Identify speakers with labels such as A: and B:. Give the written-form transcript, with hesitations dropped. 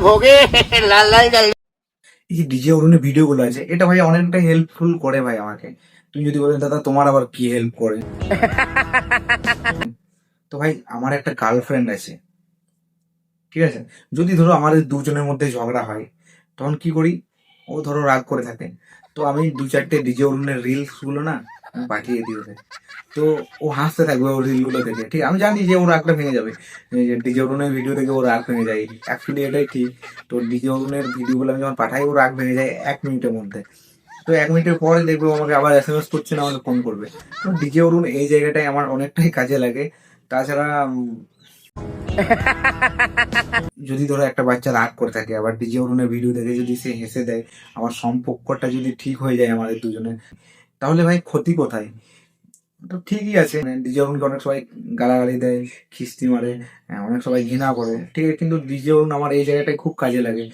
A: ভোগে লাল লাল জল।
B: এই যে ডিজে অরুণের ভিডিও গুলো আছে, এটা ভাই অনেকটা হেল্পফুল করে ভাই আমাকে। তুমি যদি বলেন দাদা তোমার আবার কি হেল্প করে, তো ভাই আমার একটা গার্লফ্রেন্ড আছে, ঠিক আছে? যদি ধরো আমাদের দুজনের মধ্যে ঝগড়া হয়, তখন কি করি? ও ধরো রাগ করে থাকে, তো আমি দু চারটে ডিজে অরুণের রিলস গুলো না আমি পাঠিয়ে দিই ওকে। তো ও হাসতে থাকবে ওর রিল গুলো দেখে, ঠিক আমি জানি যে ওর রাগটা ভেঙে যাবে। এই যে ডিজে অরুণের ভিডিও দেখে ওর রাগ ভেঙে যায়, অ্যাকচুয়ালি এটাই ঠিক। তো ডিজে অরুণের ভিডিও গুলো আমি যখন পাঠাই ওর রাগ ভেঙে যায় 1 মিনিটের মধ্যে। তো 1 মিনিটের পরে দেখবে ও আমাকে আবার এসএমএস করছে না, আমাকে ফোন করবে। তো ডিজে অরুণ এই জায়গাটায় আমার অনেকটাই কাজে লাগে। তাছাড়া যদি ধরো একটা বাচ্চা রাগ করে থাকে, আবার ডিজে অরুণের ভিডিও দেখে যদি সে হেসে দেয়, আমার সম্পর্কটা যদি ঠিক হয়ে যায় আমাদের দুজনের, তাহলে ভাই ক্ষতি কোথায়? তো ঠিকই আছে, ডিজে অরুণকে অনেক সবাই গালাগালি দেয়, খিস্তি মারে, অনেক সবাই ঘৃণা করে, ঠিক আছে, কিন্তু ডিজে অরুণ আমার এই জায়গাটায় খুব কাজে লাগে।